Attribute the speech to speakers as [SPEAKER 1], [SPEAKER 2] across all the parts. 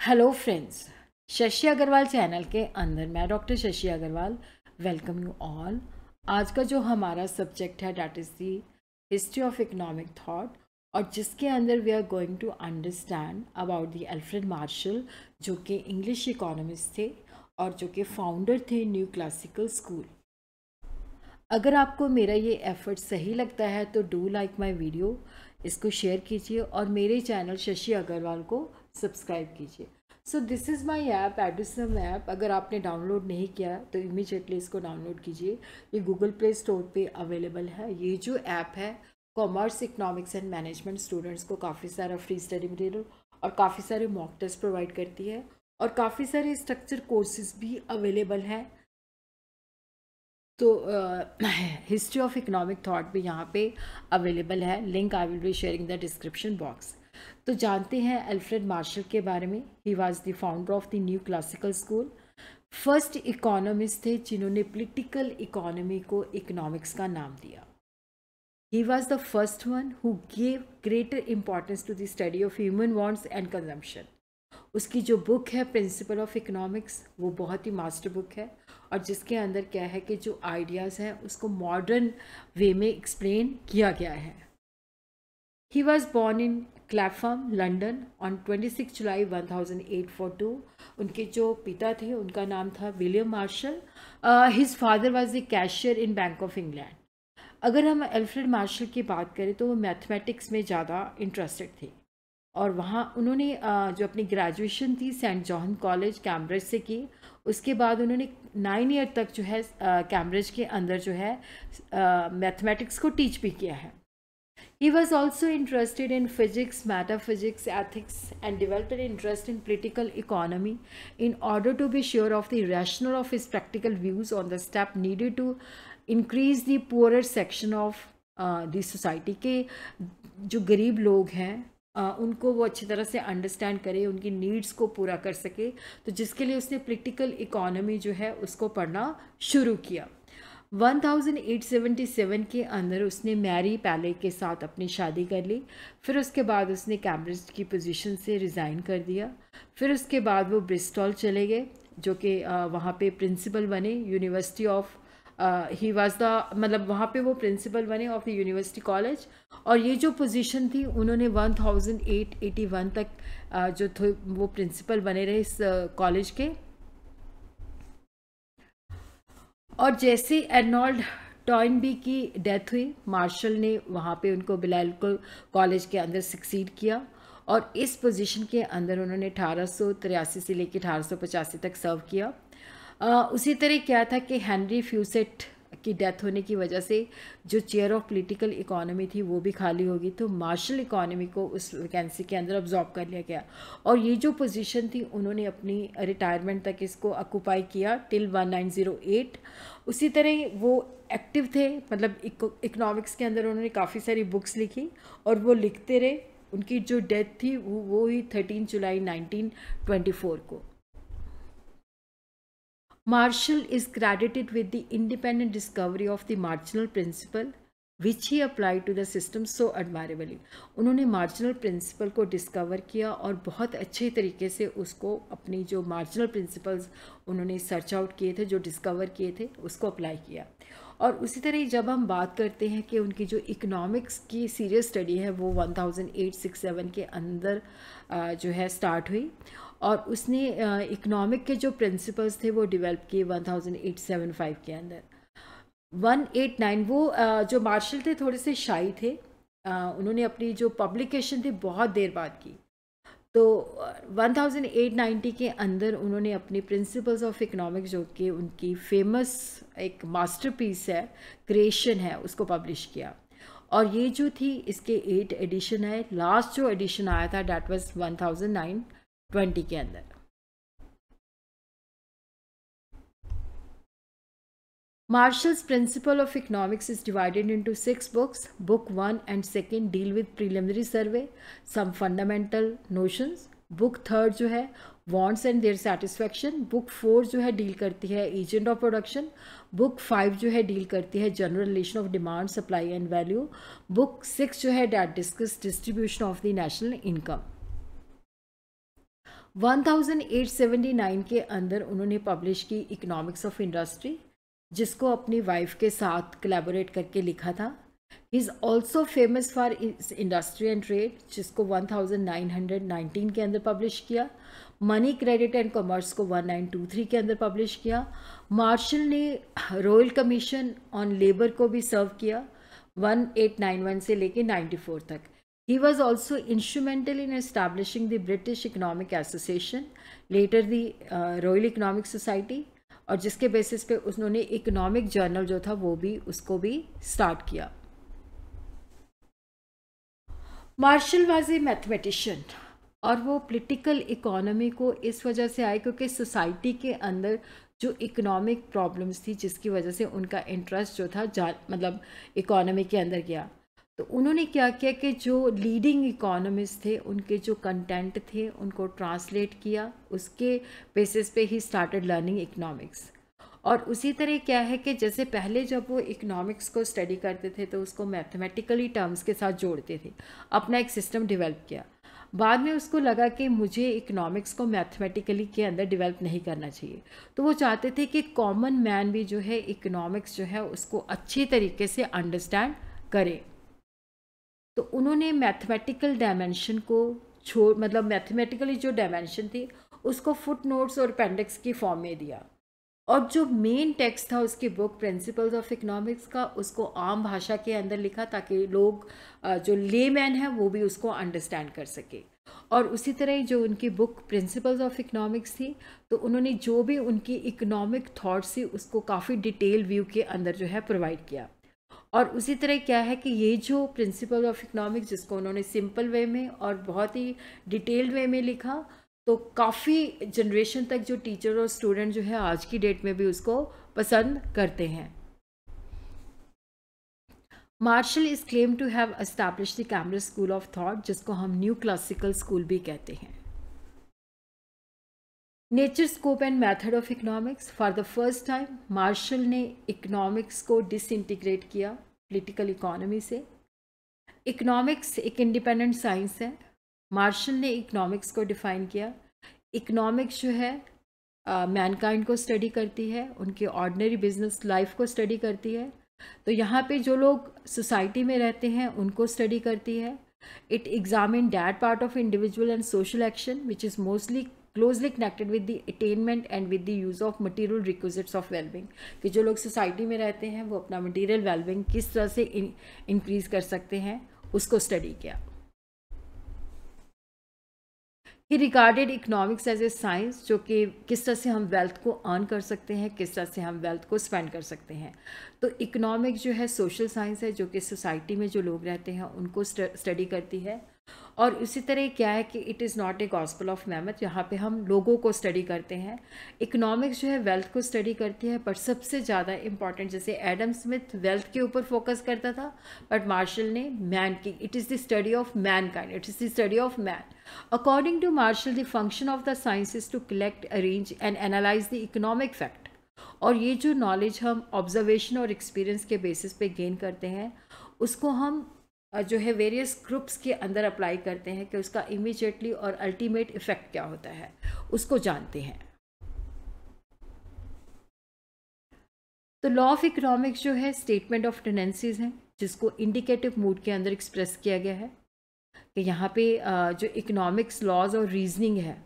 [SPEAKER 1] Hello friends, Shashi Agarwal channel के अंदर मैं doctor Shashi Agarwal welcome you all. आज का जो हमारा सब्जेक्ट है that is the history of economic thought, और जिसके अंदर we are going to understand about the Alfred Marshall, जो कि इंग्लिश इकोनॉमिस्ट थे और जो कि फाउंडर थे न्यू क्लासिकल स्कूल। अगर आपको मेरा ये एफर्ट सही लगता है तो डू लाइक माई वीडियो, इसको शेयर कीजिए और मेरे चैनल शशि अग्रवाल को सब्सक्राइब कीजिए। So this is my app, एडिसम ऐप। अगर आपने डाउनलोड नहीं किया तो इमीडिएटली इसको डाउनलोड कीजिए। ये गूगल प्ले स्टोर पे अवेलेबल है। ये जो ऐप है commerce, economics and management students को काफ़ी सारा फ्री स्टडी मटेरियल और काफ़ी सारे मॉक टेस्ट प्रोवाइड करती है और काफ़ी सारे स्ट्रक्चर कोर्सेज भी अवेलेबल हैं। तो हिस्ट्री ऑफ इकोनॉमिक थॉट भी यहाँ पे अवेलेबल है। Link I will be sharing the description box. तो जानते हैं अल्फ्रेड मार्शल के बारे में। He was the founder of the new classical school. First economist थे जिन्होंने पॉलिटिकल इकोनॉमी को इकोनॉमिक्स का नाम दिया। He was the first one who gave greater importance to the study of human wants and consumption. उसकी जो book है principle of economics, वो बहुत ही मास्टर बुक है और जिसके अंदर क्या है कि जो आइडियाज़ हैं उसको मॉडर्न वे में एक्सप्लेन किया गया है। He was born in Clapham, London on 26 July 1842। उनके जो पिता थे उनका नाम था William Marshall. His father was the cashier in Bank of England. अगर हम अल्फ्रेड मार्शल की बात करें तो वो मैथमेटिक्स में ज़्यादा इंटरेस्टेड थे और वहाँ उन्होंने जो अपनी ग्रेजुएशन थी सेंट जॉन कॉलेज कैम्ब्रिज से की। उसके बाद उन्होंने 9 ईयर तक जो है कैम्ब्रिज के अंदर जो है मैथमेटिक्स को टीच भी किया है। He was also interested in physics, metaphysics, ethics, and developed an interest in political economy in order to be sure of the rationale of his practical views on the step needed to increase the poorer section of the society के जो गरीब लोग हैं उनको वो अच्छी तरह से अंडरस्टैंड करे, उनकी नीड्स को पूरा कर सके। तो जिसके लिए उसने पॉलिटिकल इकोनॉमी जो है उसको पढ़ना शुरू किया। 1877 के अंदर उसने मैरी पैले के साथ अपनी शादी कर ली। फिर उसके बाद उसने कैम्ब्रिज की पोजीशन से रिज़ाइन कर दिया। फिर उसके बाद वो ब्रिस्टॉल चले गए, जो कि वहाँ पे प्रिंसिपल बने university of he was the मतलब वहाँ पे वो प्रिंसिपल बने ऑफ द यूनिवर्सिटी कॉलेज। और ये जो पोजीशन थी उन्होंने 1881 तक जो थे वो प्रिंसिपल बने रहे इस कॉलेज के। और जैसे एर्नोल्ड टॉइनबी की डेथ हुई, मार्शल ने वहाँ पे उनको बिलाल कॉलेज के अंदर सक्सीड किया और इस पोजीशन के अंदर उन्होंने 1883 से लेकर 1885 तक सर्व किया। उसी तरह क्या था कि हेनरी फ्यूसेट की डेथ होने की वजह से जो चेयर ऑफ पॉलिटिकल इकोनॉमी थी वो भी खाली होगी, तो मार्शल इकोनॉमी को उस वैकेंसी के अंदर अब्जॉर्ब कर लिया गया और ये जो पोजीशन थी उन्होंने अपनी रिटायरमेंट तक इसको ऑक्यूपाई किया टिल 1908। उसी तरह वो एक्टिव थे, मतलब इकोनॉमिक्स के अंदर उन्होंने काफ़ी सारी बुक्स लिखी और वो लिखते रहे। उनकी जो डेथ थी वो हुई 13 जुलाई 1924 को। Marshall is credited with the independent discovery of the marginal principle which he applied to the system so admirably. उन्होंने मार्जिनल प्रिंसिपल को डिस्कवर किया और बहुत अच्छे तरीके से उसको अपनी जो मार्जिनल प्रिंसिपल्स उन्होंने सर्च आउट किए थे, जो डिस्कवर किए थे, उसको अप्लाई किया। और उसी तरह जब हम बात करते हैं कि उनकी जो इकोनॉमिक्स की सीरियस स्टडी है वो 1867 के अंदर जो है स्टार्ट हुई और उसने इकोनॉमिक के जो प्रिंसिपल्स थे वो डेवलप किए 1875 के अंदर। 189 वो जो मार्शल थे थोड़े से शाई थे, उन्होंने अपनी जो पब्लिकेशन थी बहुत देर बाद की। तो 1890 के अंदर उन्होंने अपनी प्रिंसिपल्स ऑफ इकोनॉमिक्स, जो कि उनकी फेमस एक मास्टरपीस है, क्रिएशन है, उसको पब्लिश किया। और ये जो थी इसके 8 एडिशन है। लास्ट जो एडिशन आया था डैट वाज 1920 के अंदर। Marshall's Principle of Economics is divided into 6 books. Book 1 and 2 deal with preliminary survey, some fundamental notions. Book 3 जो है wants and their satisfaction. Book 4 जो है डील करती है agent of production. Book 5 जो है डील करती है general relation of demand, supply and value. Book 6 जो है that discuss distribution of the national income. 1879 के अंदर उन्होंने पब्लिश की इकोनॉमिक्स ऑफ इंडस्ट्री, जिसको अपनी वाइफ के साथ कोलैबोरेट करके लिखा था। He is also famous for industry and trade, जिसको 1919 के अंदर पब्लिश किया। मनी, क्रेडिट एंड कॉमर्स को 1923 के अंदर पब्लिश किया। मार्शल ने रॉयल कमीशन ऑन लेबर को भी सर्व किया 1891 से लेके 94 तक। He was also instrumental in establishing the British Economic Association, later the Royal Economic Society, और जिसके बेसिस पे उन्होंने इकोनॉमिक जर्नल जो था वो भी उसको भी स्टार्ट किया। मार्शल वाज ए मैथमेटिशियन, और वो पॉलिटिकल इकोनॉमी को इस वजह से आए क्योंकि सोसाइटी के अंदर जो इकोनॉमिक प्रॉब्लम्स थी जिसकी वजह से उनका इंटरेस्ट जो था मतलब इकोनॉमी के अंदर गया। तो उन्होंने क्या किया कि जो लीडिंग इकोनॉमिस्ट थे उनके जो कंटेंट थे उनको ट्रांसलेट किया, उसके बेसिस पे ही स्टार्टेड लर्निंग इकोनॉमिक्स। और उसी तरह क्या है कि जैसे पहले जब वो इकोनॉमिक्स को स्टडी करते थे तो उसको मैथमेटिकली टर्म्स के साथ जोड़ते थे, अपना एक सिस्टम डेवलप किया। बाद में उसको लगा कि मुझे इकोनॉमिक्स को मैथमेटिकली के अंदर डेवलप नहीं करना चाहिए, तो वो चाहते थे कि कॉमन मैन भी जो है इकोनॉमिक्स जो है उसको अच्छी तरीके से अंडरस्टैंड करे। तो उन्होंने मैथमेटिकल डायमेंशन को मतलब मैथमेटिकली जो डायमेंशन थी उसको फुट नोट्स और अपेंडिक्स की फॉर्म में दिया, और जो मेन टेक्स्ट था उसकी बुक प्रिंसिपल्स ऑफ इकोनॉमिक्स का उसको आम भाषा के अंदर लिखा ताकि लोग जो लेमैन है वो भी उसको अंडरस्टैंड कर सके। और उसी तरह जो उनकी बुक प्रिंसिपल्स ऑफ इकोनॉमिक्स थी तो उन्होंने जो भी उनकी इकोनॉमिक थॉट्स थी उसको काफ़ी डिटेल व्यू के अंदर जो है प्रोवाइड किया। और उसी तरह क्या है कि ये जो प्रिंसिपल ऑफ इकोनॉमिक्स जिसको उन्होंने सिंपल वे में और बहुत ही डिटेल्ड वे में लिखा, तो काफ़ी जनरेशन तक जो टीचर और स्टूडेंट जो है आज की डेट में भी उसको पसंद करते हैं। Marshall is claim to have established the Cambridge school of thought, जिसको हम न्यू क्लासिकल स्कूल भी कहते हैं। Nature, scope and method of economics, for the first time Marshall ने इकोनॉमिक्स को डिसइंटीग्रेट किया पॉलिटिकल इकोनॉमी से। इकोनॉमिक्स एक इंडिपेंडेंट साइंस है। मार्शल ने इकोनॉमिक्स को डिफाइन किया। इकोनॉमिक्स जो है मैनकाइंड को स्टडी करती है, उनके ऑर्डिनरी बिजनेस लाइफ को स्टडी करती है। तो यहाँ पे जो लोग सोसाइटी में रहते हैं उनको स्टडी करती है। It examine that part of individual and social action which is mostly closely connected with the attainment and with the use of material requisites of wellbeing, कि जो लोग सोसाइटी में रहते हैं वो अपना मटीरियल वेलबिंग किस तरह से इंक्रीज कर सकते हैं उसको स्टडी किया। He regarded economics as a science, जो कि किस तरह से हम वेल्थ को अर्न कर सकते हैं, किस तरह से हम वेल्थ को स्पेंड कर सकते हैं। तो इकोनॉमिक्स जो है सोशल साइंस है, जो कि सोसाइटी में जो लोग रहते हैं उनको स्टडी करती है। और इसी तरह क्या है कि it is not a gospel of mammoth, यहाँ पे हम लोगों को स्टडी करते हैं। इकोनॉमिक्स जो है वेल्थ को स्टडी करती है, पर सबसे ज़्यादा इंपॉर्टेंट जैसे एडम स्मिथ वेल्थ के ऊपर फोकस करता था, बट मार्शल ने मैन की, it is the study of man kind, it is the study of man. According to Marshall the function of the science is to collect, arrange and analyse the economic fact. और ये जो knowledge हम observation और experience के basis पे gain करते हैं उसको हम जो है वेरियस ग्रुप्स के अंदर अप्लाई करते हैं कि उसका इमीडिएटली और अल्टीमेट इफेक्ट क्या होता है उसको जानते हैं। तो लॉ ऑफ इकोनॉमिक्स जो है स्टेटमेंट ऑफ टेंडेंसीज हैं, जिसको इंडिकेटिव मूड के अंदर एक्सप्रेस किया गया है कि यहाँ पे जो इकोनॉमिक्स लॉज और रीजनिंग है,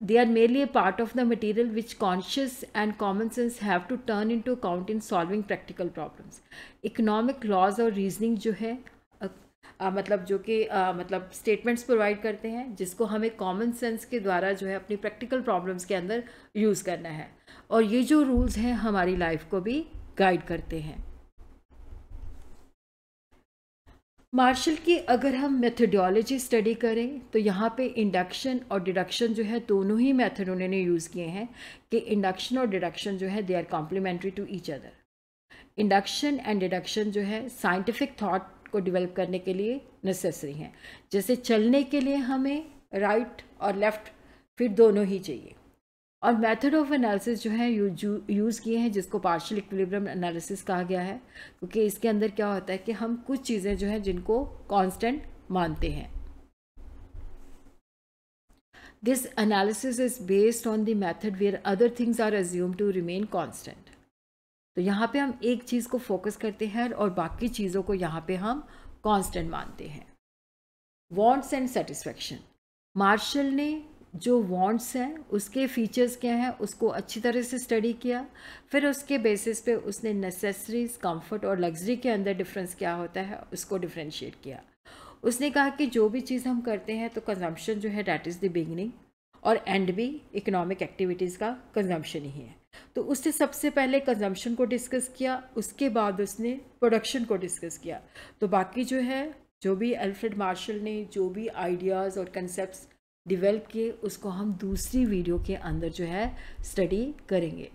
[SPEAKER 1] they are merely a part of the material which conscious and common sense have to turn into account in solving practical problems. Economic laws और reasoning जो है मतलब जो कि मतलब स्टेटमेंट्स प्रोवाइड करते हैं जिसको हमें कॉमन सेंस के द्वारा जो है अपनी प्रैक्टिकल प्रॉब्लम्स के अंदर यूज़ करना है, और ये जो रूल्स हैं हमारी लाइफ को भी गाइड करते हैं। मार्शल की अगर हम मेथडोलॉजी स्टडी करें तो यहाँ पे इंडक्शन और डिडक्शन जो है दोनों ही मेथड उन्होंने यूज़ किए हैं कि इंडक्शन और डिडक्शन जो है they are complementary to each other. Induction and deduction जो है साइंटिफिक थॉट को डेवलप करने के लिए नेसेसरी हैं। जैसे चलने के लिए हमें राइट और लेफ़्ट फिर दोनों ही चाहिए। और मेथड ऑफ एनालिसिस जो है यूज़ किए हैं जिसको पार्शियल इक्विलिब्रियम एनालिसिस कहा गया है, क्योंकि इसके अंदर क्या होता है कि हम कुछ चीज़ें जो हैं जिनको कांस्टेंट मानते हैं। This analysis is based on the method where other things are assume to remain constant. तो यहाँ पे हम एक चीज़ को फोकस करते हैं और बाकी चीज़ों को यहाँ पे हम कांस्टेंट मानते हैं। वांट्स एंड सेटिस्फेक्शन, मार्शल ने जो वांट्स हैं उसके फीचर्स क्या हैं उसको अच्छी तरह से स्टडी किया, फिर उसके बेसिस पे उसने नेसेसरीज, कंफर्ट और लग्जरी के अंदर डिफरेंस क्या होता है उसको डिफ्रेंशिएट किया। उसने कहा कि जो भी चीज़ हम करते हैं तो कंजम्पशन जो है डैट इज़ द बिगिनिंग और एंड भी इकोनॉमिक एक्टिविटीज़ का कंजम्पशन ही है। तो उसने सबसे पहले कंजम्पशन को डिस्कस किया, उसके बाद उसने प्रोडक्शन को डिस्कस किया। तो बाकी जो है, जो भी अल्फ्रेड मार्शल ने जो भी आइडियाज़ और कंसेप्ट्स डेवलप किए उसको हम दूसरी वीडियो के अंदर जो है स्टडी करेंगे।